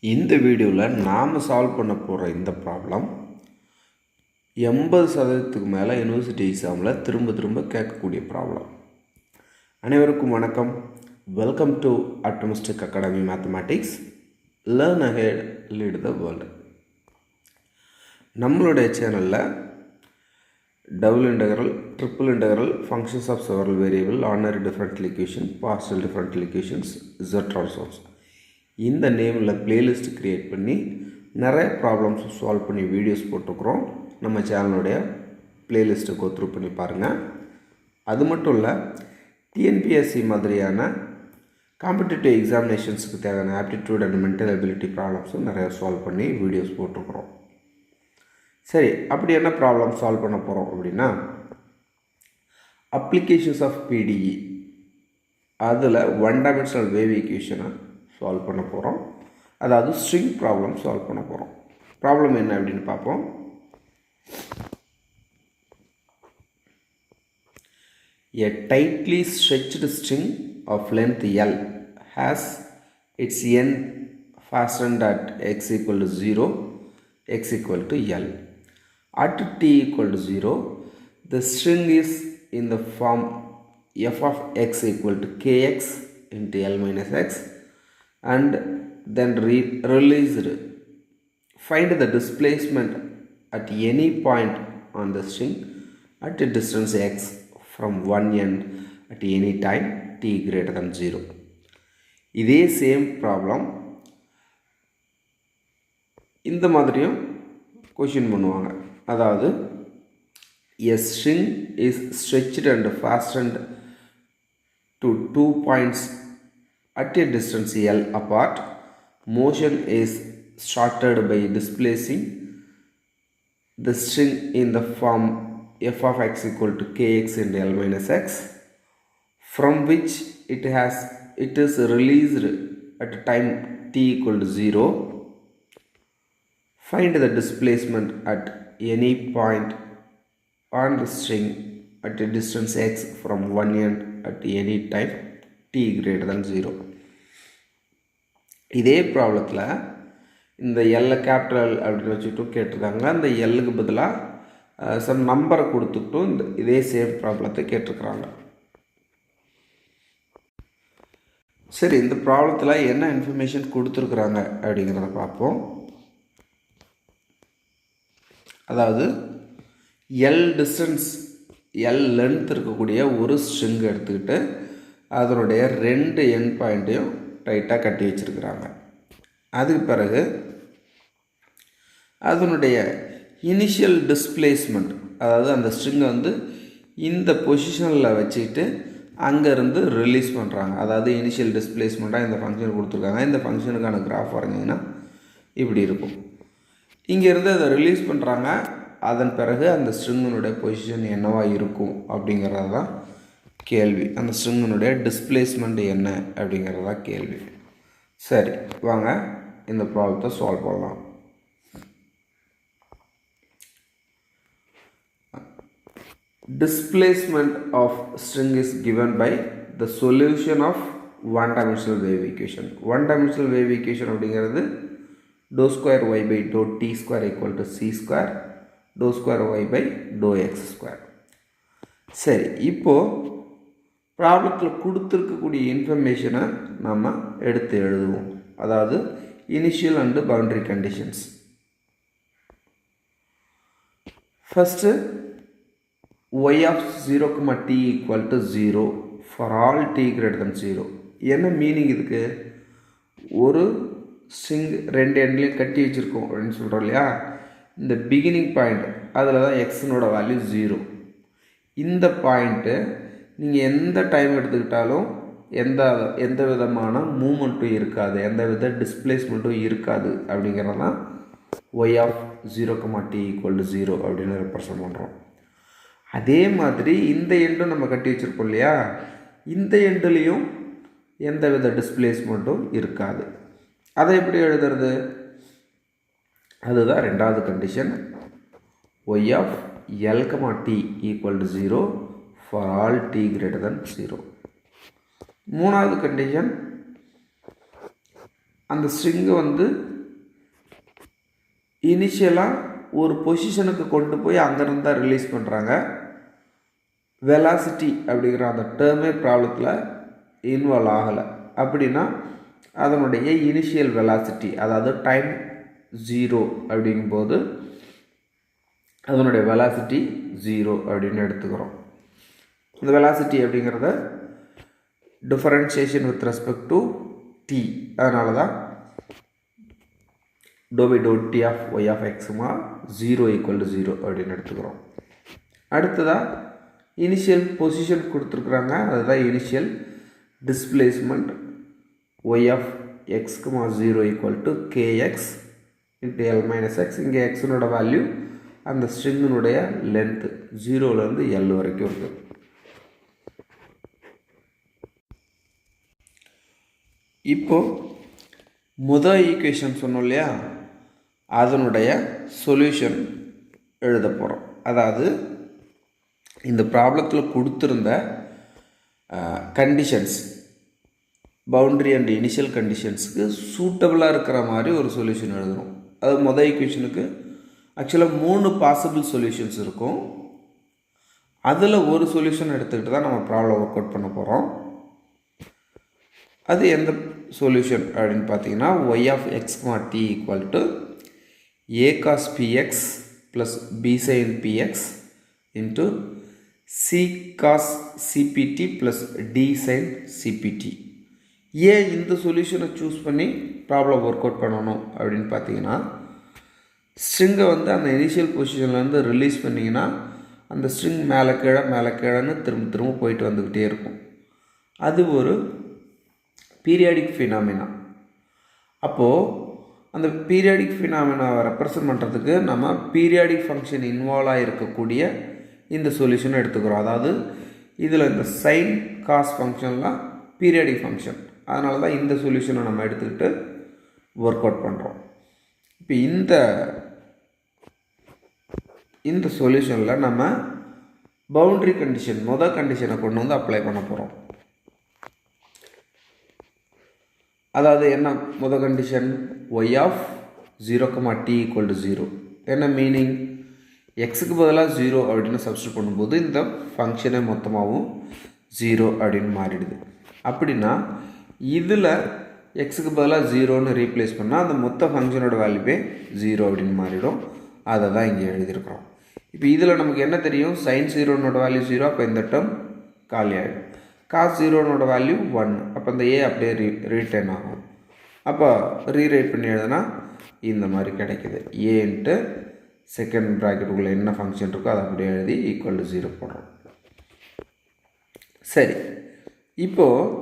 இந்த வீடியோவில் நாம் சால்வ் பண்ண போகிற இந்த ப்ராப்ளம் 80% மேலே யூனிவர்சிட்டி எக்ஸாமில் திரும்ப கேட்கக்கூடிய ப்ராப்ளம். அனைவருக்கும் வணக்கம். Welcome to optimistic academy mathematics. Learn ahead, lead the world. நம்மளுடைய சேனலில் double integral, triple integral, functions of several variable, ordinary differential equation, partial differential equations, Z transforms இந்த நேமில் பிளேலிஸ்ட் க்ரியேட் பண்ணி நிறைய ப்ராப்ளம்ஸ் சால்வ் பண்ணி videos போட்டிருக்குறோம். நம்ம சேனலுடைய பிளேலிஸ்ட்டை கோத்ரூ பண்ணி பாருங்கள். அது மட்டும் இல்லை, டிஎன்பிஎஸ்சி மாதிரியான காம்படிட்டிவ் எக்ஸாமினேஷன்ஸுக்கு தேவையான ஆப்டிடியூட் அண்ட் மென்டல் எபிலிட்டி ப்ராப்ளம்ஸும் நிறையா சால்வ் பண்ணி வீடியோஸ் போட்டிருக்குறோம். சரி, அப்படி என்ன ப்ராப்ளம் சால்வ் பண்ண போகிறோம் அப்படின்னா, அப்ளிகேஷன்ஸ் ஆஃப் பிடிஇ அதில் ஒன் டைமென்ஷனல் வேவ் ஈக்குவேஷனை சால்வ் பண்ண போகிறோம். அதாவது ஸ்ட்ரிங் ப்ராப்ளம் சால்வ் பண்ண போகிறோம். ப்ராப்ளம் என்ன அப்படின்னு பார்ப்போம். A tightly stretched string of length L has its end fastened at x equal to 0, x equal to L. At t equal to 0, the string is in the form f of x equal to kx into L minus x and then released. Find the displacement at any point on the string at a distance x from one end at any time t greater than 0. இதே same problem இந்த மாதிரியும் question பண்ணுவாங்க. அதாவது a string is stretched and fastened to 2 points at a distance L apart. Motion is started by displacing the string in the form f of x equal to kx into L minus x, from which it is released at time t equal to 0. Find the displacement at any point on the string at a distance x from one end at any time t greater than 0. இதே ப்ராப்ளத்தில் இந்த எல்லை capital அப்படின்னு வச்சுட்டு கேட்டிருக்காங்க. அந்த எல்லுக்கு பதிலாக some நம்பரை கொடுத்துட்டும் இதே சேம் ப்ராப்ளத்தை கேட்டிருக்கிறாங்க. சரி, இந்த ப்ராப்ளத்தில் என்ன இன்ஃபர்மேஷன் கொடுத்துருக்குறாங்க அப்படிங்கிறத பார்ப்போம். அதாவது எல் டிஸ்டன்ஸ், எல் லென்த் இருக்கக்கூடிய ஒரு ஸ்ட்ரிங் எடுத்துக்கிட்டு அதனுடைய 2 எண்ட் பாயிண்ட்டையும் டைட்டாக கட்டி வச்சுருக்கிறாங்க. அதுக்கு பிறகு அதனுடைய இனிஷியல் டிஸ்பிளேஸ்மெண்ட், அதாவது அந்த ஸ்ட்ரிங்கை வந்து இந்த பொசிஷனில் வச்சுக்கிட்டு அங்கேருந்து ரிலீஸ் பண்ணுறாங்க. அதாவது இனிஷியல் டிஸ்பிளேஸ்மெண்ட்டாக இந்த ஃபங்க்ஷன் கொடுத்துருக்காங்க. இந்த ஃபங்க்ஷனுக்கான கிராஃப் வரைஞ்சிங்கன்னா இப்படி இருக்கும். இங்கேருந்து அதை ரிலீஸ் பண்ணுறாங்க. அதன் பிறகு அந்த ஸ்ட்ரிங்கினுடைய பொசிஷன் என்னவாக இருக்கும் அப்படிங்கிறது தான் கேள்வி. அந்த ஸ்ட்ரிங்கினுடைய டிஸ்பிளேஸ்மெண்ட் என்ன அப்படிங்கிறது தான் கேள்வி. சரி, வாங்க இந்த ப்ராப்ளத்தை சால்வ் பண்ணலாம். Displacement of string is given by the solution of one dimensional wave equation. One dimensional wave equation அப்படிங்கிறது dou square y by dou t square equal to c square dou square y by dou x square. சரி, இப்போது ப்ராப்ளத்தில் கொடுத்துருக்கக்கூடிய இன்ஃபர்மேஷனை நம்ம எடுத்து எழுதுவோம். அதாவது initial and boundary conditions. First y of 0, t equal to 0 for all t greater than 0. என்ன மீனிங் இதுக்கு? ஒரு ஸ்ட்ரிங் 2 எண்ட்லேயும் கட்டி வச்சுருக்கோம் அப்படின்னு சொல்கிறோம் இல்லையா? இந்த பிகினிங் பாயிண்ட் அதில் தான் எக்ஸனோட வேல்யூ 0. இந்த பாயிண்ட்டு நீங்கள் எந்த டைம் எடுத்துக்கிட்டாலும் எந்த விதமான மூமெண்ட்டும் இருக்காது, எந்த வித டிஸ்பிளேஸ்மெண்ட்டும் இருக்காது. அப்படிங்கிறது தான் y of 0, t equal to 0 அப்படின்னு ரெப்ரசன்ட் பண்ணுறோம். அதே மாதிரி இந்த எண்டும் நம்ம கட்டி வச்சுருக்கோம் இல்லையா? இந்த எண்டுலேயும் எந்த வித டிஸ்பிளேஸ்மெண்ட்டும் இருக்காது. அதை எப்படி எழுதுறது? அதுதான் ரெண்டாவது condition. y of L, t equal to 0 for all t greater than 0. மூணாவது கண்டிஷன், அந்த ஸ்ட்ரிங்கை வந்து இனிஷியலாக ஒரு பொசிஷனுக்கு கொண்டு போய் அங்கேருந்து தான் ரிலீஸ் பண்ணுறாங்க. வெலாசிட்டி அப்படிங்கிற அந்த டேர்மே ப்ராப்ளத்தில் இன்வால்வ் ஆகலை. அப்படின்னா அதனுடைய இனிஷியல் வெலாசிட்டி, அதாவது டைம் 0 அப்படிங்கும்போது அதனுடைய வெலாசிட்டி 0 அப்படின்னு எடுத்துக்கிறோம். இந்த வெலாசிட்டி அப்படிங்கிறத differentiation with respect to t, அதனால தான் ∂t ஆஃப் y ஆஃப் எக்ஸுமா 0 = 0 அப்படின்னு எடுத்துக்கிறோம். அடுத்ததாக இனிஷியல் பொசிஷன் கொடுத்துருக்குறாங்க, அதுதான் initial displacement y of x, 0 = kx into L - x. இங்கே எக்ஸினோட வேல்யூ அந்த ஸ்ட்ரிங்கினுடைய லென்த்து 0லேருந்து L வரைக்கும் இருக்குது. இப்போது முதல் ஈக்குவேஷன் சொன்னோம் இல்லையா, அதனுடைய சொல்யூஷன் எழுத போகிறோம். அதாவது இந்த ப்ராப்ளத்தில் கொடுத்துருந்த கண்டிஷன்ஸ், பவுண்ட்ரி அண்ட் இனிஷியல் கண்டிஷன்ஸுக்கு சூட்டபிளாக இருக்கிற மாதிரி ஒரு சொல்யூஷன் எழுதணும். அது முதல் ஈக்குவேஷனுக்கு ஆக்சுவலாக 3 பாசிபிள் சொல்யூஷன்ஸ் இருக்கும். அதில் ஒரு சொல்யூஷன் எடுத்துக்கிட்டு தான் நம்ம ப்ராப்ளம் ஒர்க் அவுட் பண்ண போகிறோம். அது எந்த சொல்யூஷன் அப்படின்னு பார்த்தீங்கன்னா, y of x, t = a cos px plus b sin px into c cos cpt plus d sin cpt. ஏன் இந்த சொல்யூஷனை சூஸ் பண்ணி ப்ராப்ளம் ஒர்க் அவுட் பண்ணணும் அப்படின்னு பார்த்தீங்கன்னா, ஸ்ட்ரிங்கை அந்த இனிஷியல் பொசிஷன்லேருந்து ரிலீஸ் பண்ணிங்கன்னா அந்த ஸ்ட்ரிங் மேலே கீழேன்னு திரும்ப போயிட்டு வந்துக்கிட்டே இருக்கும். அது ஒரு பீரியாடிக் ஃபினாமினா. அப்போது அந்த பீரியாடிக் ஃபினாமினாவை ரெப்ரசன்ட் பண்ணுறதுக்கு நம்ம பீரியாடிக் ஃபங்க்ஷன் இன்வால்வ் ஆகிருக்கக்கூடிய இந்த சொல்யூஷனை எடுத்துக்கிறோம். அதாவது இதில் இந்த சைன் காஸ் ஃபங்க்ஷன்லாம் பீரியாடிக் ஃபங்க்ஷன், அதனால தான் இந்த சொல்யூஷனை நம்ம எடுத்துக்கிட்டு ஒர்க் அவுட் பண்ணுறோம். இப்போ இந்த சொல்யூஷனில் நம்ம பவுண்ட்ரி கண்டிஷன், முதல் கண்டிஷனை கொண்டு அப்ளை பண்ண போகிறோம். அதாவது என்ன முதல் கண்டிஷன், y ஆஃப் 0, t = 0. என்ன மீனிங், எக்ஸுக்கு பதிலாக 0 அப்படின்னு சப்ஸ்டிட் பண்ணும்போது இந்த ஃபங்க்ஷனை மொத்தமாகவும் 0 அப்படின்னு மாறிடுது. அப்படின்னா இதில் எக்ஸுக்கு பதிலாக 0ன்னு ரீப்ளேஸ் பண்ணால் அந்த மொத்த ஃபங்க்ஷனோட வேல்யூவே 0 அப்படின்னு மாறிடும். அதை தான் இங்கே எழுதியிருக்கிறோம். இப்போ இதில் நமக்கு என்ன தெரியும், sin 0னோட வேல்யூ 0, அப்போ இந்த டேர்ம் காலி ஆகிடும். cos 0னோட வேல்யூ 1, அப்போ இந்த a அப்படியே ரீட்டைன் ஆகும். அப்போ ரீரைட் பண்ணி எழுதுனா இந்த மாதிரி கிடைக்கிது. a இன்ட்டு செகண்ட் ப்ராக்கெட்டுக்குள்ளே என்ன ஃபங்க்ஷன் இருக்கோ அதை அப்படியே எழுதி =0 போடுறோம். சரி, இப்போது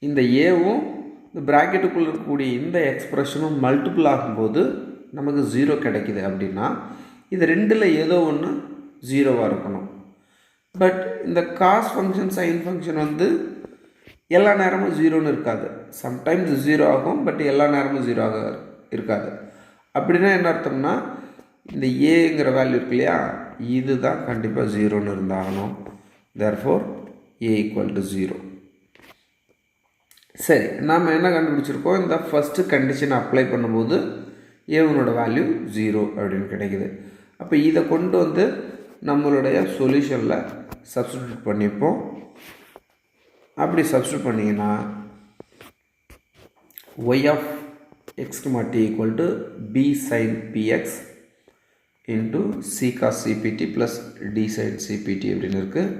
இந்த ஏவும் இந்த ப்ராக்கெட்டுக்குள்ளே இருக்கக்கூடிய இந்த எக்ஸ்ப்ரெஷனும் மல்டிபிள் ஆகும்போது நமக்கு 0 கிடைக்கிது. அப்படின்னா இது ரெண்டில் ஏதோ ஒன்று 0வாக இருக்கணும். பட் இந்த காஸ் ஃபங்க்ஷன், சைன் ஃபங்க்ஷன் எல்லா நேரமும் 0ன்னு இருக்காது. சம்டைம்ஸ் 0 ஆகும், பட் எல்லா நேரமும் 0 இருக்காது. அப்படின்னா என்ன அர்த்தம்னா, இந்த ஏங்கிற வேல்யூ இருக்கு இல்லையா, இது தான் கண்டிப்பாக 0ன்னு இருந்தாகணும். therefore a = 0. சரி, நாம் என்ன கண்டுபிடிச்சிருக்கோம், இந்த ஃபஸ்ட்டு கண்டிஷனை அப்ளை பண்ணும்போது ஏவனோட வேல்யூ 0 அப்படின்னு கிடைக்குது. அப்போ இதை கொண்டு நம்மளுடைய சொல்யூஷனில் சப்ஸ்டிட்யூட் பண்ணிப்போம். அப்படி சப்ஸ்டிட்யூட் பண்ணிங்கன்னா y of x, t = b sin px into c cos cpt plus d sin cpt அப்படின்னு இருக்குது.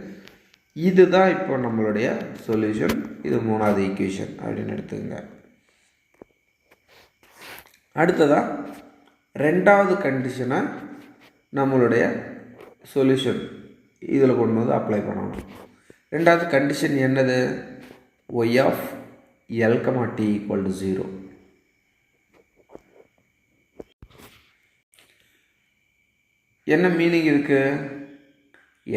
இதுதான் இப்போ நம்மளுடைய சொல்யூஷன். இது 3வது ஈக்குவேஷன் அப்படின்னு எடுத்துக்கங்க. அடுத்ததாக 2வது கண்டிஷனை நம்மளுடைய சொல்யூஷன் இதில் கொண்டு அப்ளை பண்ணணும். 2வது கண்டிஷன் என்னது, y ஆஃப் L, t = 0. என்ன மீனிங் இருக்குது,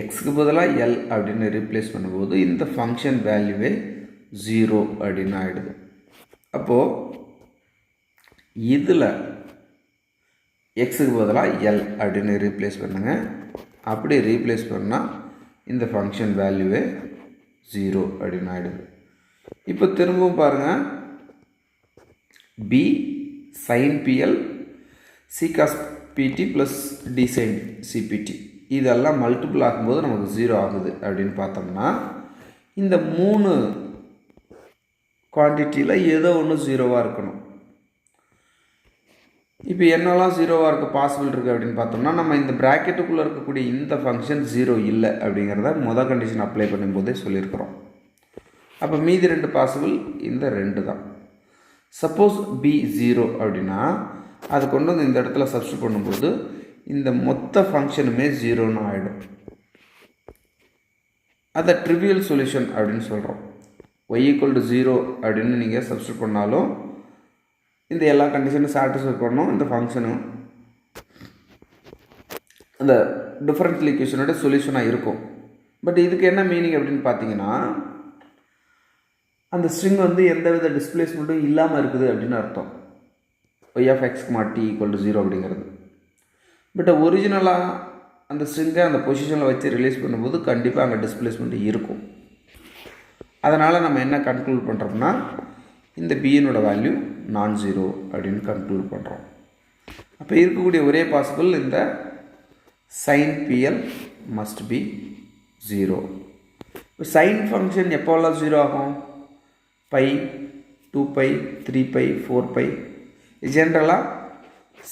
எக்ஸுக்கு பதிலாக L அப்படின்னு ரீப்ளேஸ் பண்ணும்போது இந்த ஃபங்க்ஷன் வேல்யூவே 0 அப்படின்னு ஆகிடுது. அப்போது இதில் எக்ஸுக்கு பதிலாக L அப்படின்னு ரீப்ளேஸ் பண்ணுங்க. அப்படி ரீப்ளேஸ் பண்ணால் இந்த ஃபங்க்ஷன் வேல்யூவே 0 அப்படின்னு ஆகிடுது. இப்போ திரும்பவும் பாருங்கள், b sin pl C cos PT plus D sine CPT இதெல்லாம் மல்டிபிள் ஆகும்போது நமக்கு 0 ஆகுது அப்படின்னு பார்த்தோம்னா இந்த 3 குவான்டிட்டியில் ஏதோ ஒன்று 0வாக இருக்கணும். இப்போ என்னெல்லாம் 0வாக இருக்க பாசிபிள் இருக்குது அப்படின்னு பார்த்தோம்னா நம்ம இந்த ப்ராக்கெட்டுக்குள்ளே இருக்கக்கூடிய இந்த ஃபங்க்ஷன் 0 இல்லை அப்படிங்கிறத மொதல் கண்டிஷன் அப்ளை பண்ணும்போதே சொல்லியிருக்கிறோம். அப்போ மீதி 2 பாசிபிள் இந்த 2 தான். சப்போஸ் பி 0 அப்படின்னா அது கொண்டு வந்து இந்த இடத்துல சப்ஸ்டிட் பண்ணும்போது இந்த மொத்த ஃபங்க்ஷனுமே 0ன்னு ஆகிடும். அதை ட்ரிவியல் சொல்யூஷன் அப்படின்னு சொல்கிறோம். y = 0 அப்படின்னு நீங்கள் சப்ஸ்டிட் பண்ணாலும் இந்த எல்லா கண்டிஷனும் சாட்டிஸ்ஃபை பண்ணணும். இந்த ஃபங்க்ஷனும் அந்த டிஃபரன்ஷியல் ஈக்குவேஷனோட சொல்யூஷனாக இருக்கும். பட் இதுக்கு என்ன மீனிங் அப்படின்னு பார்த்தீங்கன்னா அந்த ஸ்ட்ரிங் வந்து எந்தவித டிஸ்பிளேஸ்மெண்ட்டும் இல்லாமல் இருக்குது அப்படின்னு அர்த்தம். y of x, t = 0 அப்படிங்கிறது. பட் ஒரிஜினலாக அந்த ஸ்ட்ரிங்கை அந்த பொசிஷனில் வச்சு ரிலீஸ் பண்ணும்போது கண்டிப்பாக அங்கே டிஸ்பிளேஸ்மெண்ட் இருக்கும். அதனால் நம்ம என்ன கன்க்ளூட் பண்ணுறோம்னா இந்த பியினோட வேல்யூ நான்-0 அப்படின்னு கன்க்ளூட் பண்ணுறோம். அப்போ இருக்கக்கூடிய ஒரே பாசிபிள் இந்த சைன் பிஎல் மஸ்ட் பி 0. இப்போ சைன் ஃபங்க்ஷன் எப்போல்லாம் 0 ஆகும்? பை, 2π, 3π, 4π. ஜென்ரலாக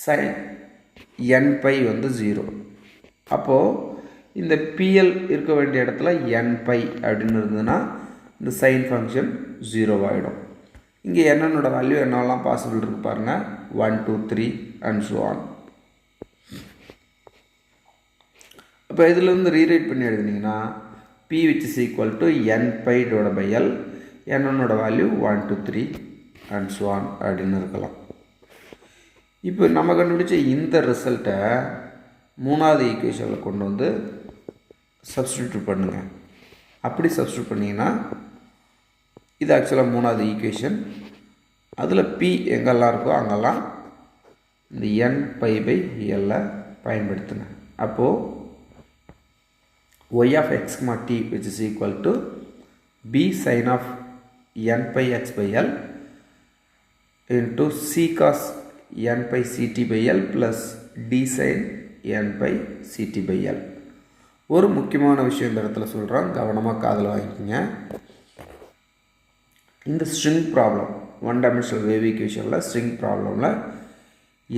சைன் nπ வந்து 0. அப்போது இந்த பிஎல் இருக்க வேண்டிய இடத்துல nπ அப்படின்னு இருந்ததுன்னா இந்த சைன் ஃபங்க்ஷன் 0 ஆகிடும். இங்கே என்னோட வேல்யூ என்னெல்லாம் பாசிபிள் இருக்குது பாருங்கள். 1, 2, 3 அண்ட் ஸோ ஆன். அப்போ இதிலேருந்து ரீரைட் பண்ணி எழுதினீங்கன்னா p which is equal to nπ/L, என்னோட வேல்யூ 1, 2, 3 அண்ட் ஸோ ஆன் அப்படின்னு இருக்கலாம். இப்போ நம்ம கண்டுபிடிச்ச இந்த ரிசல்ட்டை 3வது ஈக்குவேஷனில் கொண்டு வந்து சப்ஸ்டிடியூட் பண்ணுங்கள். அப்படி சப்ஸ்டிடியூட் பண்ணிங்கன்னா இது ஆக்சுவலாக 3வது ஈக்குவேஷன். அதில் p எங்கெல்லாம் இருக்கோ அங்கெல்லாம் இந்த nπ/L பயன்படுத்துங்க. அப்போது y of x, t which is equal to b sin of nπx/L into c cos nπ/ct/L plus d sin nπ/ct/L. ஒரு முக்கியமான விஷயம் இந்த இடத்துல சொல்கிறோம், கவனமாக காதில் வாங்கிக்கோங்க. இந்த ஸ்ட்ரிங் ப்ராப்ளம் 1 டைமென்ஷனல் வேவ் ஈக்குவேஷனில் ஸ்ட்ரிங் ப்ராப்ளமில்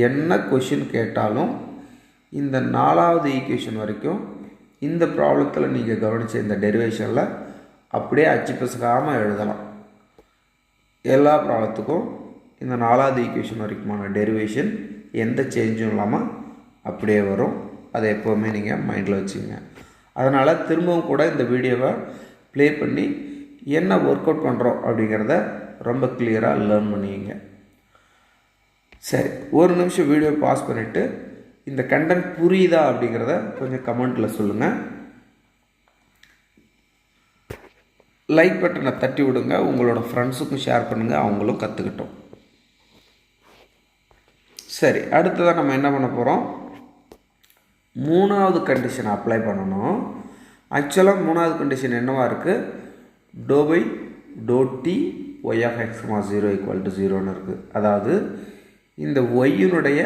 என்ன கொஷின் கேட்டாலும் இந்த 4வது ஈக்குவேஷன் வரைக்கும் இந்த ப்ராப்ளத்தில் நீங்கள் கவனித்த இந்த டெரிவேஷனில் அப்படியே அச்சு பிசகாமல் எழுதலாம். எல்லா ப்ராப்ளத்துக்கும் இந்த 4வது ஈக்குவேஷன் வரைக்குமான டெரிவேஷன் எந்த சேஞ்சும் இல்லாமல் அப்படியே வரும். அதை எப்போவுமே நீங்கள் மைண்டில் வச்சுங்க. அதனால் திரும்பவும் கூட இந்த வீடியோவை ப்ளே பண்ணி என்ன ஒர்க் அவுட் பண்ணுறோம் அப்படிங்கிறத ரொம்ப கிளியராக லேர்ன் பண்ணிங்க. சரி, ஒரு நிமிஷம் வீடியோ பாஸ் பண்ணிவிட்டு இந்த கண்டென்ட் புரியுதா அப்படிங்கிறத கொஞ்சம் கமெண்ட்டில் சொல்லுங்கள். லைக் பட்டனை தட்டி விடுங்க, உங்களோட ஃப்ரெண்ட்ஸுக்கும் ஷேர் பண்ணுங்கள், அவங்களும் கற்றுக்கிட்டோம். சரி, அடுத்ததாக நம்ம என்ன பண்ண போகிறோம்? 3வது கண்டிஷனை அப்ளை பண்ணணும். ஆக்சுவலாக 3வது கண்டிஷன் என்னவாக இருக்குது? ∂t y of x, 0 = 0ன்னு இருக்குது. அதாவது இந்த ஒய்யினுடைய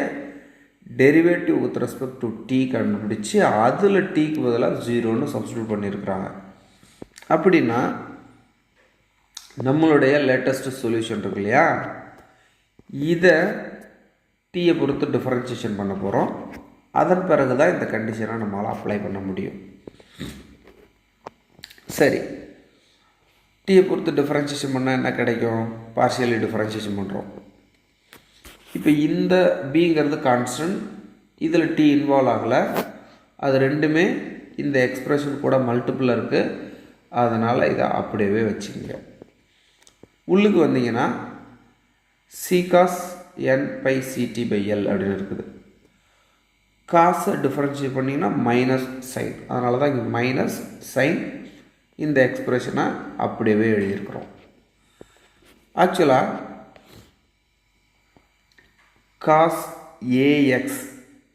derivative with respect to t கண்டுபிடிச்சி அதில் டீக்கு பதிலாக 0ன்னு சப்ஸ்டிடியூட் பண்ணியிருக்கிறாங்க. அப்படின்னா நம்மளுடைய லேட்டஸ்ட் சொல்யூஷன் இருக்கு இல்லையா, இதை டீயை பொறுத்து டிஃபரன்ஷியேஷன் பண்ண போகிறோம். அதன் பிறகு தான் இந்த கண்டிஷனை நம்மளால் அப்ளை பண்ண முடியும். சரி, டீயை பொறுத்து டிஃபரன்ஷியேஷன் பண்ணால் என்ன கிடைக்கும்? பார்ஷியலி டிஃபரன்ஷியேஷன் பண்ணுறோம். இப்போ இந்த பிங்கிறது கான்ஸ்டன்ட், இதில் டி இன்வால்வ் ஆகலை, அது ரெண்டுமே இந்த எக்ஸ்பிரஷன் கூட மல்டிபிள் இருக்குது. அதனால் இதை அப்படியே வச்சுக்கோங்க. உள்ளுக்கு வந்தீங்கன்னா c cos nπ/ct/L அப்படின்னு இருக்குது. காசை டிஃபரன்ஷியேட் பண்ணிங்கன்னா மைனஸ் சைன், அதனால தான் இங்கே மைனஸ் சைன். இந்த எக்ஸ்பிரஷனை அப்படியே எழுதியிருக்கிறோம். ஆக்சுவலாக cos ax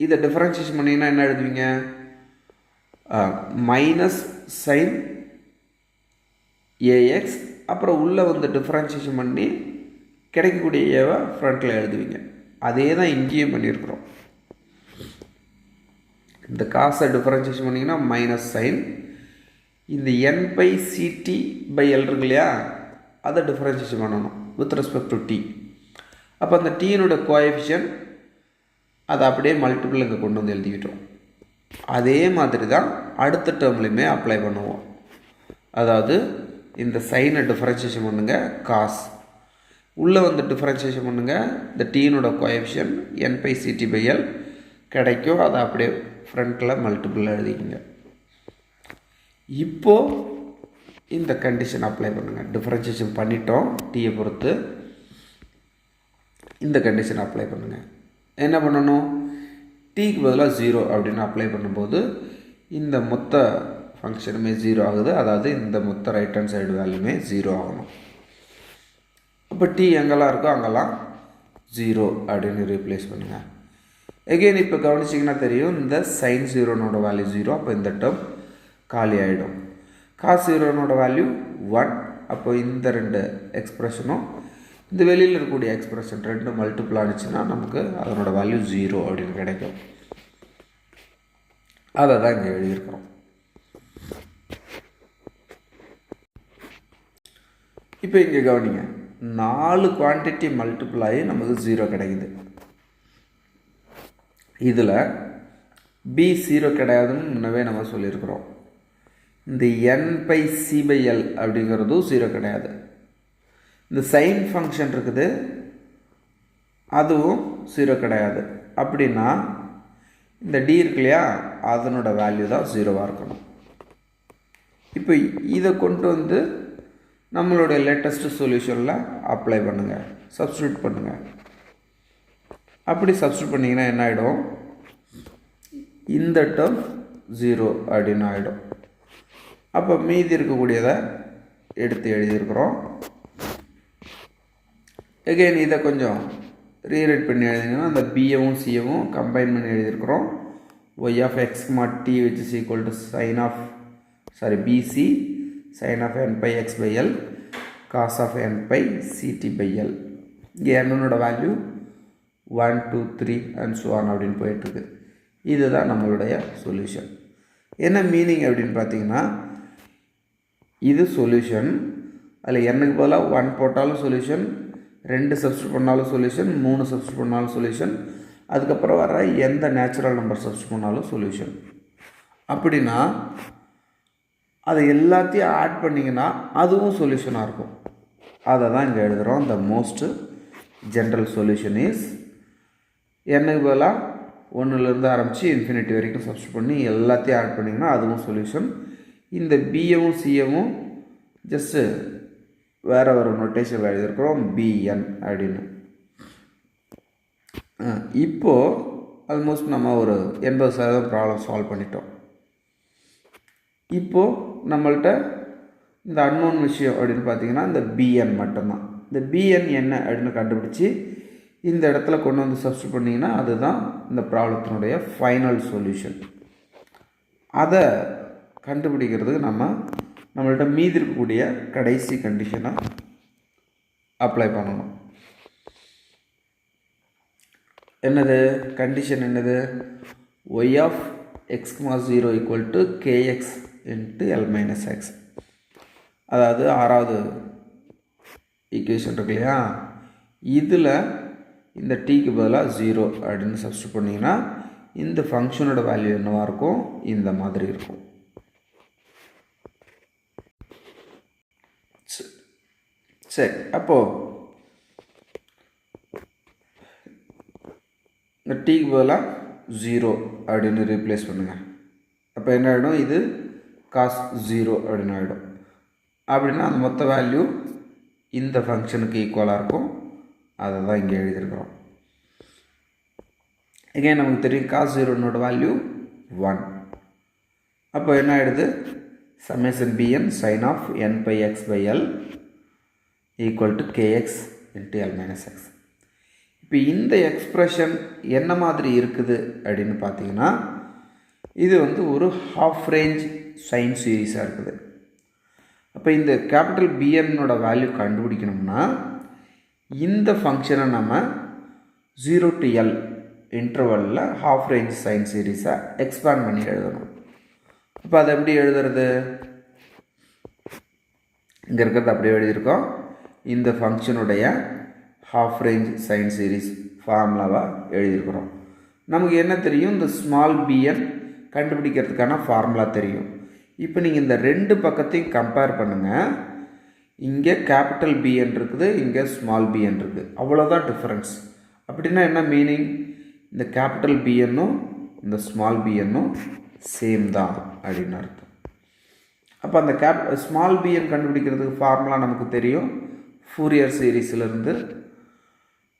இதை டிஃபரன்ஷியேஷன் பண்ணிங்கன்னா என்ன எழுதுவீங்க? மைனஸ் சைன் ax, அப்புறம் உள்ளே வந்து டிஃபரன்ஷியேஷன் பண்ணி கிடைக்கக்கூடிய ஏவை ஃப்ரண்ட்டில் எழுதுவீங்க. அதே தான் இங்கேயும் பண்ணியிருக்கிறோம். இந்த காசை டிஃபரன்ஷியேஷன் பண்ணிங்கன்னா மைனஸ் சைன், இந்த n pi CT by L இருக்கு இல்லையா, அதை டிஃபரன்ஷியேஷன் பண்ணணும் வித் ரெஸ்பெக்ட் டு டி. அப்போ அந்த டீனோட கோஎஃபிஷியன்ட் அதை அப்படியே மல்டிபிள் இங்கே கொண்டு வந்து எழுதிக்கிட்டோம். அதே மாதிரி தான் அடுத்த டேர்ம்லையுமே அப்ளை பண்ணுவோம். அதாவது இந்த சைனை டிஃபரன்ஷியேஷன் பண்ணுங்கள் காஸ், உள்ளே வந்து டிஃபரன்ஷியேஷன் பண்ணுங்கள் இந்த டீனோட coefficient n pi CT by L கிடைக்கும். அதை அப்படியே ஃப்ரண்ட்டில் மல்டிபிள் எழுதிக்கிங்க. இப்போது இந்த கண்டிஷன் அப்ளை பண்ணுங்கள். டிஃபரன்ஷியேஷன் பண்ணிட்டோம் டீயை பொறுத்து. இந்த கண்டிஷன் அப்ளை பண்ணுங்கள். என்ன பண்ணணும், டீக்கு பதிலாக 0 அப்படின்னு அப்ளை பண்ணும்போது இந்த மொத்த ஃபங்க்ஷனுமே 0 ஆகுது. அதாவது இந்த மொத்த ரைட் ஹேண்ட் சைடு வேல்யூமே 0 ஆகணும். அப்போ டி எங்கெல்லாம் இருக்கோ அங்கெல்லாம் 0 அப்படின்னு ரீப்ளேஸ் பண்ணுங்கள். எகெயின் இப்போ கவனிச்சிங்கன்னா தெரியும், இந்த சைன் 0நோட வேல்யூ 0. அப்போ இந்த டேர்ம் காலி ஆகிடும். காஸ் 0நோட வேல்யூ 1. அப்போ இந்த ரெண்டு எக்ஸ்ப்ரெஷனும் இந்த வெளியில் இருக்கக்கூடிய எக்ஸ்ப்ரெஷன் ரெண்டும் மல்டிபிள் ஆனிச்சுன்னா நமக்கு அதனோட வேல்யூ 0 அப்படின்னு கிடைக்கும். அதை தான் இங்கே எழுதியிருக்கிறோம். இப்போ இங்கே கவனிங்க, 4 குவான்டிட்டி மல்டிபிள் ஆகி நமக்கு 0 கிடைக்குது. இதில் பி 0 கிடையாதுன்னு முன்னவே நம்ம சொல்லியிருக்கிறோம். இந்த n pi c by l அப்படிங்கிறதும் 0 கிடையாது. இந்த சைன் ஃபங்க்ஷன் இருக்குது, அதுவும் 0 கிடையாது. அப்படின்னா இந்த டி இருக்கு இல்லையா, அதனோட வேல்யூ தான் 0வாக இருக்கணும். இப்போ இதை கொண்டு வந்து நம்மளுடைய லேட்டஸ்ட் சொல்யூஷனில் அப்ளை பண்ணுங்கள், சப்ஸ்டியூட் பண்ணுங்கள். அப்படி சப்ஸ்டியூட் பண்ணிங்கன்னா என்ன ஆகிடும், இந்த டேர்ம் 0 அப்படின்னு ஆகிடும். அப்போ மீதி இருக்கக்கூடியதை எடுத்து எழுதியிருக்கிறோம். எகெயின் இதை கொஞ்சம் ரீரைட் பண்ணி எழுதிங்கன்னா அந்த பிஏவும் சிஏவும் கம்பைன் பண்ணி எழுதியிருக்கிறோம். ஒய் ஆஃப் எக்ஸ் மாட் T which is equal to sine of PC sine of N pi X by L cos of N pi CT by L. இங்கே என்னோட வேல்யூ 1 2 3 அண்ட் ஸோ ஆன் அப்படின்னு போயிட்டுருக்கு. இதுதான் நம்மளுடைய சொல்யூஷன். என்ன மீனிங் அப்படின்னு பார்த்தீங்கன்னா, இது சொல்யூஷன். அதில் என்னுக்கு பதிலாக 1 போட்டாலும் சொல்யூஷன், 2 சப்ஸ்டியூட் பண்ணாலும் சொல்யூஷன், 3 சப்ஸ்டியூட் பண்ணாலும் சொல்யூஷன், அதுக்கப்புறம் வர எந்த நேச்சுரல் நம்பர் சப்ஸ்டியூட் பண்ணாலும் சொல்யூஷன். அப்படின்னா அதை எல்லாத்தையும் ஆட் பண்ணிங்கன்னா அதுவும் சொல்யூஷனாக இருக்கும். அதை தான் இங்கே எழுதுகிறோம். The most general solution is என்னுக்கு பதிலாக 1லேருந்து ஆரம்பித்து இன்ஃபினிட்டி வரைக்கும் சப்ஸ்டியூட் பண்ணி எல்லாத்தையும் ஆட் பண்ணிங்கன்னா அதுவும் சொல்யூஷன். இந்த பிஏவும் சிஏவும் ஜஸ்ட்டு வேறு ஒரு நோட்டேஷன் எழுதியிருக்கிறோம், பிஎன் அப்படின்னு. இப்போது ஆல்மோஸ்ட் நம்ம ஒரு 80% ப்ராப்ளம் சால்வ் பண்ணிட்டோம். இப்போது நம்மள்கிட்ட இந்த அன்னோன் விஷயம் அப்படின்னு பார்த்தீங்கன்னா இந்த பிஎன் மட்டும்தான். இந்த பிஎன் என்ன அப்படின்னு கண்டுபிடிச்சி இந்த இடத்துல கொண்டு வந்து சப்ஸ்டியூட் பண்ணிங்கன்னா அதுதான் இந்த ப்ராப்ளத்தினுடைய ஃபைனல் சொல்யூஷன். அதை கண்டுபிடிக்கிறதுக்கு நம்மள்கிட்ட மீதி இருக்கக்கூடிய கடைசி கண்டிஷனை அப்ளை பண்ணணும். என்னது கண்டிஷன்? என்னது? Y of x comma 0 equal to k x into l minus x. அதாவது 6வது ஈக்குவேஷன் இருக்கு இல்லையா, இதில் இந்த டீக்கு பதிலாக 0 அப்படின்னு சப்ஸ்டியூட் பண்ணிங்கன்னா இந்த ஃபங்க்ஷனோட வேல்யூ என்னவாக இருக்கும், இந்த மாதிரி இருக்கும். சரி, அப்போது இந்த டீக்கு பதிலாக 0 அப்படின்னு ரீப்ளேஸ் பண்ணுங்கள். அப்போ என்ன ஆகிடும், இது காஸ் 0 அப்படின்னு ஆகிடும். அப்படின்னா அந்த மொத்த வேல்யூ இந்த ஃபங்க்ஷனுக்கு ஈக்குவலாக இருக்கும். அதை தான் இங்கே எழுதியிருக்கிறோம். இங்கே நமக்கு தெரியும் காஸ் 0நோட வேல்யூ 1. அப்போ என்ன ஆகிடுது, summation b n sine of N pi X by l equal to k x into l minus x. இப்போ இந்த எக்ஸ்ப்ரெஷன் என்ன மாதிரி இருக்குது அப்படின்னு பார்த்தீங்கன்னா, இது ஒரு ஹாஃப் ரேஞ்ச் சைன் சீரீஸாக இருக்குது. அப்போ இந்த கேபிட்டல் பிஎன்னோட வேல்யூ கண்டுபிடிக்கணும்னா இந்த ஃபங்க்ஷனை நம்ம 0 to L இன்டர்வலில் ஹாஃப் ரேஞ்ச் சைன் சீரீஸை எக்ஸ்பேண்ட் பண்ணி எழுதணும். இப்போ அதை எப்படி எழுதுறது? இங்கே இருக்கிறது அப்படியே எழுதியிருக்கோம். இந்த ஃபங்க்ஷனுடைய ஹாஃப் ரேஞ்ச் சைன் சீரீஸ் ஃபார்முலாவாக எழுதியிருக்கிறோம். நமக்கு என்ன தெரியும்? இந்த ஸ்மால் பிஎன் கண்டுபிடிக்கிறதுக்கான ஃபார்முலா தெரியும். இப்போ நீங்கள் இந்த ரெண்டு பக்கத்தையும் கம்பேர் பண்ணுங்கள். இங்கே கேபிட்டல் பிஎன் இருக்குது, இங்கே ஸ்மால் பிஎன் இருக்குது, அவ்வளோதான் டிஃப்ரென்ஸ். அப்படின்னா என்ன மீனிங்? இந்த கேபிட்டல் பிஎன்னும் இந்த ஸ்மால் பிஎன்னும் சேம் தான் அப்படின்னு அர்த்தம். அப்போ அந்த ஸ்மால் பிஎன் கண்டுபிடிக்கிறதுக்கு ஃபார்முலா நமக்கு தெரியும். ஃபூரியர் சீரீஸிலிருந்து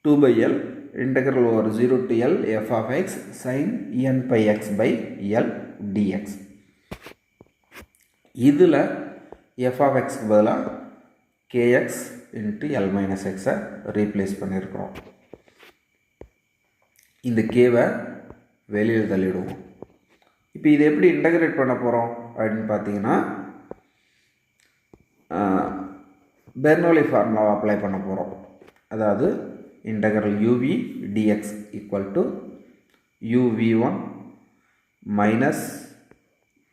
2/L integral over 0 to L f of x sin n pi x by L dx. இதில் f of x க்கு பதிலாக kx into L minus x replace பண்ணியிருக்கிறோம். இந்த கேவை வெளியில் தள்ளிடுவோம். இப்போ இதை எப்படி இன்டகிரேட் பண்ண போகிறோம் அப்படின்னு பார்த்தீங்கன்னா, பெர்னோலி ஃபார்முலாவை அப்ளை பண்ண போகிறோம். அதாவது integral uv dx equal to uv1 minus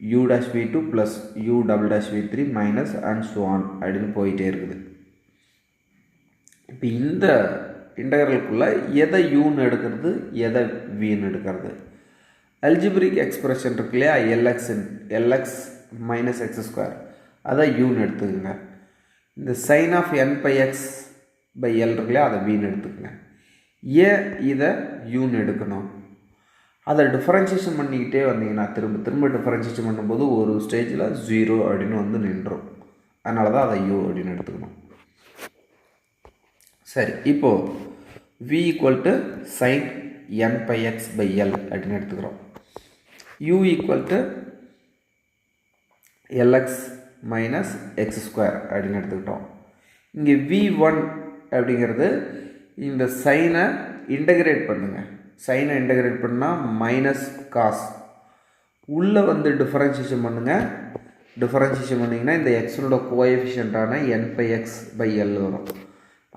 u dash v2 plus u double dash v3 minus and so on அப்படின்னு போயிட்டே இருக்குது. இப்போ இந்த இன்டகரலுக்குள்ளே எதை யூன்னு எடுக்கிறது, எதை வின்னு எடுக்கிறது? அல்ஜிப்ரிக் எக்ஸ்பிரஷன் இருக்கு இல்லையா, lx மைனஸ் எக்ஸ் ஸ்கொயர், அதை யூன்னு எடுத்துக்கோங்க. இந்த sine of n pi X by l இருக்குல்லையா, அதை வின்னு எடுத்துக்கங்க. ஏன் இதை யூன்னு எடுக்கணும்? அதை டிஃபரன்ஷியேஷன் பண்ணிக்கிட்டே வந்தீங்கன்னா திரும்ப திரும்ப டிஃபரன்ஷியேஷன் பண்ணும்போது ஒரு ஸ்டேஜில் 0 அப்படின்னு வந்து நின்றோம். அதனால தான் அதை யூ அப்படின்னு எடுத்துக்கணும். சரி, இப்போது v equal to sine n pi X by l அப்படின்னு எடுத்துக்கிறோம். u equal to lx minus x square அப்படின்னு எடுத்துக்கிட்டோம். இங்கே v1 அப்படிங்கிறது இந்த சைனை இன்டகிரேட் பண்ணுங்கள். சைனை இன்டகிரேட் பண்ணால் மைனஸ் காஸ் உள்ளே வந்து டிஃபரன்ஷியேஷன் பண்ணுங்கள். டிஃபரன்ஷியேஷன் பண்ணிங்கன்னா இந்த எக்ஸனோட கோஎஃபிஷியண்ட்டான என் பை எக்ஸ் பை எல் வரும்.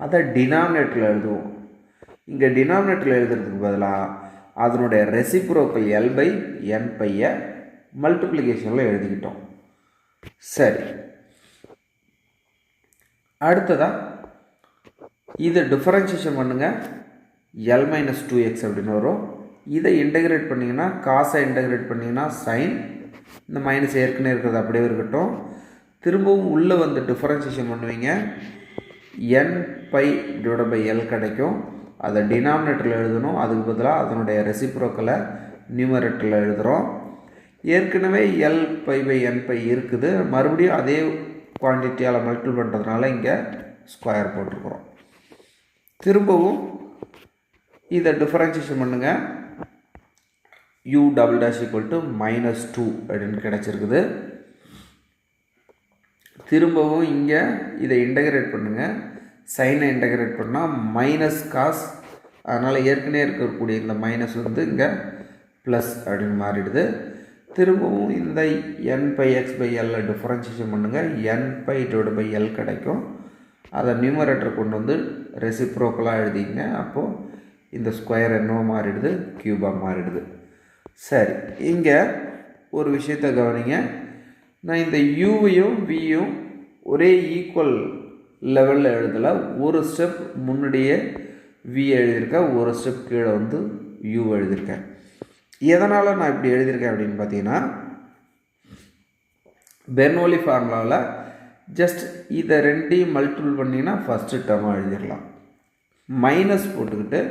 அதை டினாமினேட்டரில் எழுதுவோம். இங்கே டினாமினேட்டரில் எழுதுறதுக்கு பதிலாக அதனுடைய ரெசிப்ரோக்கல் எல் பை என் பையை மல்டிப்ளிகேஷனில் எழுதிக்கிட்டோம். சரி, அடுத்ததாக இதை டிஃபரன்ஷியேஷன் பண்ணுங்கள். எல் மைனஸ் 2x அப்படின்னு வரும். இதை இன்டகிரேட் பண்ணிங்கன்னா, காசை இன்டகிரேட் பண்ணிங்கன்னா சைன், இந்த மைனஸ் ஏற்கனவே இருக்கிறது அப்படியே இருக்கட்டும். திரும்பவும் உள்ளே வந்து டிஃபரன்ஷியேஷன் பண்ணுவீங்க. என் பை டிவைட் பை எல் கிடைக்கும். அதை டினாமினேட்டரில் எழுதணும். அதுக்கு பதிலாக அதனுடைய ரெசிப்ரோக்கலை நியூமரேட்டரில் எழுதுகிறோம். ஏற்கனவே l by pi n pi இருக்குது. மறுபடியும் அதே குவான்டிட்டியால் மல்டிபிள் பண்ணுறதுனால இங்கே ஸ்கொயர் போட்டிருக்கிறோம். திரும்பவும் இதை டிஃபரன்ஷியேஷன் பண்ணுங்கள். u double dash equal to minus 2 அப்படின்னு கிடச்சிருக்குது. திரும்பவும் இங்கே இதை இன்டகிரேட் பண்ணுங்கள். சைனை இன்டகிரேட் பண்ணால் மைனஸ் காஸ், அதனால் ஏற்கனவே இருக்கக்கூடிய இந்த மைனஸ் வந்து இங்கே ப்ளஸ் அப்படின்னு மாறிடுது. திரும்பவும் இந்த n பை எக்ஸ் பை எல்ல டிஃபரன்ஷியேஷன் பண்ணுங்கள். n pi divide by L கிடைக்கும். அதை நியூமரேட்டர் கொண்டு வந்து ரெசிப்ரோக்கலாக எழுதிங்க. அப்போது இந்த ஸ்கொயர் என்னவோ மாறிடுது, க்யூபாக மாறிடுது. சரி, இங்கே ஒரு விஷயத்தை கவனிங்க. நான் இந்த யூவையும் வியும் ஒரே ஈக்குவல் லெவலில் எழுதலை. ஒரு ஸ்டெப் முன்னாடியே வி எழுதியிருக்கேன், ஒரு ஸ்டெப் கீழே வந்து யூ எழுதியிருக்கேன். எதனால் நான் இப்படி எழுதியிருக்கேன் அப்படின்னு பார்த்தீங்கன்னா, பெர்னோலி ஃபார்முலாவில் ஜஸ்ட் இதை ரெண்டையும் மல்டிபிள் பண்ணிங்கன்னா ஃபஸ்ட்டு டேர்மாக எழுதிடலாம். மைனஸ் போட்டுக்கிட்டு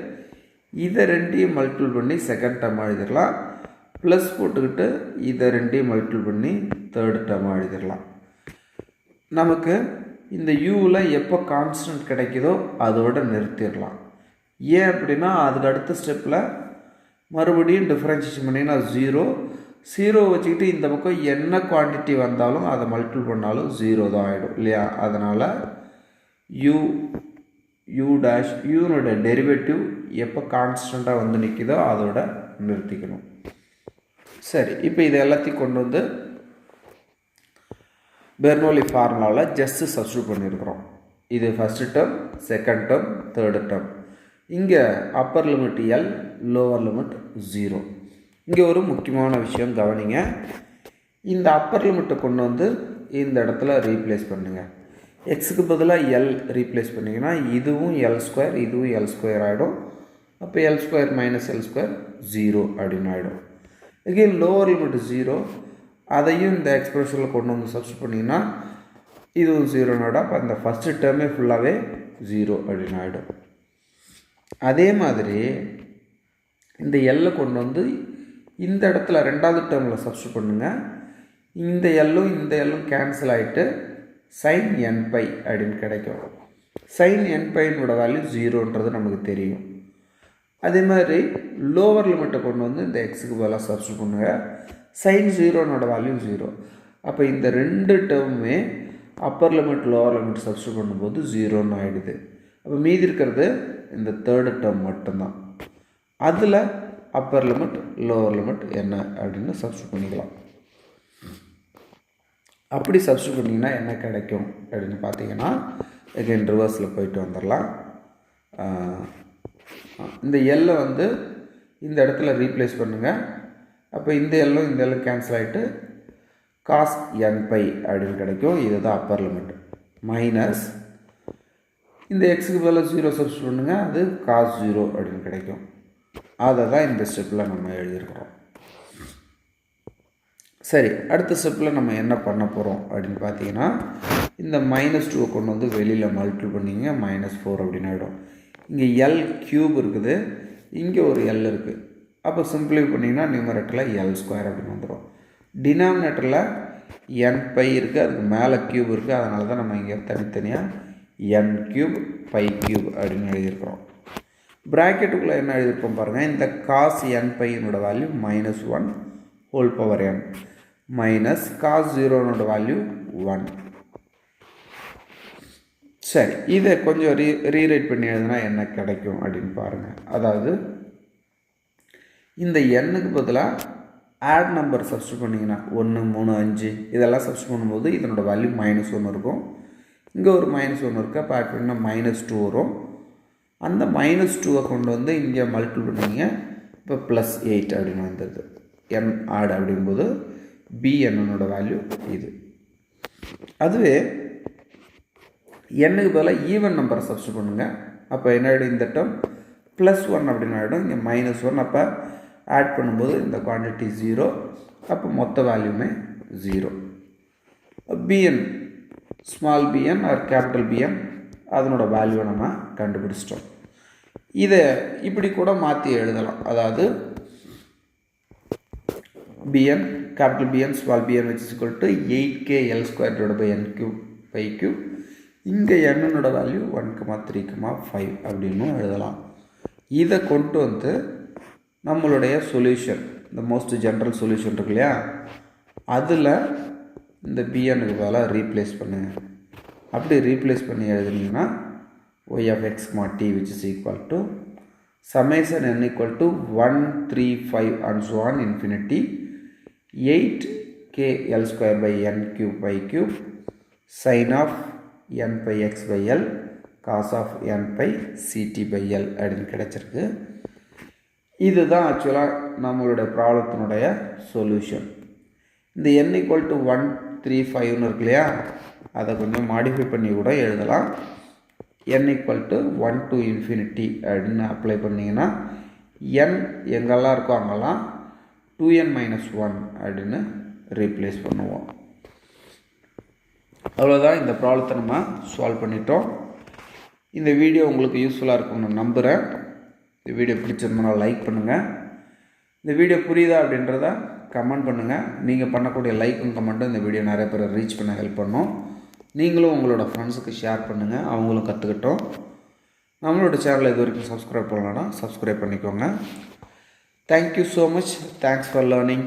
இதை ரெண்டையும் மல்டிபிள் பண்ணி செகண்ட் டேர்மாக எழுதிடலாம். ப்ளஸ் போட்டுக்கிட்டு இதை ரெண்டையும் மல்டிபிள் பண்ணி தேர்ட் டேர்மாக எழுதிடலாம். நமக்கு இந்த யூவில் எப்போ கான்ஸ்டன்ட் கிடைக்குதோ அதோடு நிறுத்திடலாம். ஏன் அப்படின்னா அதுக்கு அடுத்த ஸ்டெப்பில் மறுபடியும் டிஃப்ரென்ஷியேஷன் பண்ணிங்கன்னா 0 வச்சுக்கிட்டு இந்த பக்கம் என்ன குவான்டிட்டி வந்தாலும் அதை மல்டிபிள் பண்ணாலும் 0 தான் ஆகிடும் இல்லையா. அதனால் யூ டேஷ் யூனோட டெரிவேட்டிவ் எப்போ கான்ஸ்டண்ட்டாக வந்து நிற்கிதோ அதோட நிறுத்திக்கணும். சரி, இப்போ இது எல்லாத்தையும் கொண்டு வந்து பெர்னோலி ஃபார்முலாவில் ஜஸ்ட்டு சப்ஸ்டிட்யூட் பண்ணியிருக்கிறோம். இது first term, second term, third term. இங்கே upper limit L, lower limit 0. இங்கே ஒரு முக்கியமான விஷயம் கவனிங்க. இந்த அப்பர் லிமிட்டை கொண்டு வந்து இந்த இடத்துல ரீப்ளேஸ் பண்ணுங்கள். எக்ஸுக்கு பதிலாக எல் ரீப்ளேஸ் பண்ணிங்கன்னா இதுவும் எல் ஸ்கொயர், இதுவும் எல் ஸ்கொயர் ஆகிடும். அப்போ L square minus L square 0 அப்படின்னு ஆகிடும். அகெயின் லோவர் லிமிட் 0, அதையும் இந்த எக்ஸ்பிரஷனில் கொண்டு வந்து சப்ஸ்டிட் பண்ணிங்கன்னா இதுவும் 0 அப்போ அந்த ஃபஸ்ட்டு டேர்மே ஃபுல்லாகவே 0 அப்படின்னு ஆகிடும். அதே மாதிரி இந்த எல்லை கொண்டு வந்து இந்த இடத்துல ரெண்டாவது டேர்மில் சப்ஸ்டிட் பண்ணுங்கள். இந்த எல்லும் கேன்சல் ஆகிட்டு sin nπ அப்படின்னு கிடைக்கும். sin nπனோட வேல்யூ 0ன்றது நமக்கு தெரியும். அதே மாதிரி லோவர் லிமிட்டை கொண்டு வந்து இந்த எக்ஸுக்கு பதிலாக சப்ஸ்டிட் பண்ணுங்கள். sin 0நோட வேல்யூ 0. அப்போ இந்த ரெண்டு டேர்முமே upper limit lower limit substitute பண்ணும்போது 0ன்னு ஆகிடுது. அப்போ மீதி இருக்கிறது இந்த தேர்டு டேர்ம் மட்டும்தான். அதில் அப்பர் லிமிட் லோவர் லிமிட் என்ன அப்படின்னு சப்ஸ்டிட் பண்ணிக்கலாம். அப்படி சப்ஸ்டிட் பண்ணிங்கன்னா என்ன கிடைக்கும் அப்படின்னு பார்த்தீங்கன்னா அகைன் ரிவர்ஸில் போயிட்டு வந்துடலாம். இந்த எல்லை வந்து இந்த இடத்துல ரீப்ளேஸ் பண்ணுங்கள். அப்போ இந்த எல்லும் கேன்சல் ஆகிட்டு cos nπ அப்படின்னு கிடைக்கும். இதுதான் அப்பர் லிமிட். மைனஸ் இந்த எக்ஸுக்கு பதிலாக 0 சப்ஸ்டிட் பண்ணுங்கள், அது cos 0 அப்படின்னு கிடைக்கும். அதை தான் இந்த ஸ்டெப்பில் நம்ம எழுதியிருக்கிறோம். சரி, அடுத்த ஸ்டெப்பில் நம்ம என்ன பண்ண போகிறோம் அப்படின்னு பார்த்தீங்கன்னா இந்த -2 கொண்டு வந்து வெளியில் மல்டிபிள் பண்ணிங்க -4 அப்படின்னு ஆகிடும். இங்கே எல் க்யூப் இருக்குது, இங்கே ஒரு எல் இருக்குது. அப்போ சிம்பிளை பண்ணிங்கன்னா நியூமரேட்டரில் எல் ஸ்கொயர் அப்படின்னு வந்துடும். டினாமினேட்டரில் nπ இருக்குது, அதுக்கு மேலே க்யூப் இருக்குது. அதனால தான் நம்ம இங்கே தனித்தனியாக n³ π³ அப்படின்னு எழுதியிருக்கிறோம். ப்ராக்கெட்டுக்குள்ளே என்ன எழுதியிருக்கோம் பாருங்கள். இந்த cos nπனோட value -1 whole power n minus cos 0நோட வேல்யூ 1. சரி, இதை கொஞ்சம் ரீரைட் பண்ணி எழுதுனா என்ன கிடைக்கும் அப்படின்னு பாருங்கள். அதாவது இந்த எண்ணுக்கு பதிலாக ஆட் நம்பர் சப்ஸ்டிட் பண்ணிங்கன்னா 1, 3, 5 இதெல்லாம் சப்ஸ்டிட் பண்ணும்போது இதனோட வேல்யூ -1 இருக்கும். இங்கே ஒரு -1 இருக்குது. அப்போ ஆட் பண்ணிங்கன்னா -2 வரும். அந்த -2 கொண்டு வந்து இங்கே மல்டிபிள் பண்ணிங்க. இப்போ +8 அப்படின்னு வந்துடுது. n ஆட் அப்படிங்கும்போது bnனோட வேல்யூ இது. அதுவே எண்ணுக்கு பதிலாக ஈவன் நம்பரை சப்ஸ்டிட் பண்ணுங்கள். அப்போ என்ன ஆகிடும், இந்த டேர்ம் +1 அப்படின்னு ஆகிடும். இங்கே -1. அப்போ ஆட் பண்ணும்போது இந்த குவான்டிட்டி 0. அப்போ மொத்த வேல்யூமே 0. bn small bn or capital bn அதனோட வேல்யூவை நம்ம கண்டுபிடிச்சிட்டோம். இதை இப்படி கூட மாற்றி எழுதலாம். அதாவது bn capital Bn small bn which is equal to 8k L square divided by n³ π³ இங்கே என்னோட வேல்யூ 1,3,5 அப்படின்னு எழுதலாம். இதை கொண்டு வந்து நம்மளுடைய சொல்யூஷன், இந்த மோஸ்ட் ஜென்ரல் சொல்யூஷன் இருக்கு இல்லையா, அதில் இந்த bnக்கு பதிலாக ரீப்ளேஸ் பண்ணுங்கள். அப்படி ரீப்ளேஸ் பண்ணி எழுதுனீங்கன்னா y of x, t which is equal to summation n equal to 1, 3, 5 and so on infinity 8k L square by n³ π³ sin of n pi x by L cos of n pi ct by L அப்படின்னு கிடச்சிருக்கு. இதுதான் ஆக்சுவலாக நம்மளுடைய ப்ராப்ளத்தினுடைய solution. இந்த n equal to 1, 3, 5ன்னு இருக்கு இல்லையா, அதை கொஞ்சம் மாடிஃபை பண்ணி கூட எழுதலாம். n equal to 1 to infinity அப்படின்னு அப்ளை பண்ணிங்கன்னா n எங்கெல்லாம் இருக்கோ அங்கெல்லாம் 2n minus 1 அப்படின்னு ரீப்ளேஸ் பண்ணுவோம். அவ்வளோதான், இந்த ப்ராப்ளத்தை நம்ம சால்வ் பண்ணிட்டோம். இந்த வீடியோ உங்களுக்கு யூஸ்ஃபுல்லாக இருக்கும்னு நம்புகிறேன். இந்த வீடியோ பிடிச்சிருந்தோன்னா லைக் பண்ணுங்கள். இந்த வீடியோ புரியுதா அப்படின்றத கமெண்ட் பண்ணுங்கள். நீங்கள் பண்ணக்கூடிய லைக்கும் கமெண்ட்டும் இந்த வீடியோ நிறைய பேர் ரீச் பண்ண ஹெல்ப் பண்ணும். நீங்களும் உங்களோட ஃப்ரெண்ட்ஸுக்கு ஷேர் பண்ணுங்கள், அவங்களும் கற்றுக்கிட்டோம். நம்மளோட சேனலை இது வரைக்கும் சப்ஸ்கிரைப் பண்ணலன்னா சப்ஸ்கிரைப் பண்ணிக்கோங்க. Thank you so much. Thanks for learning.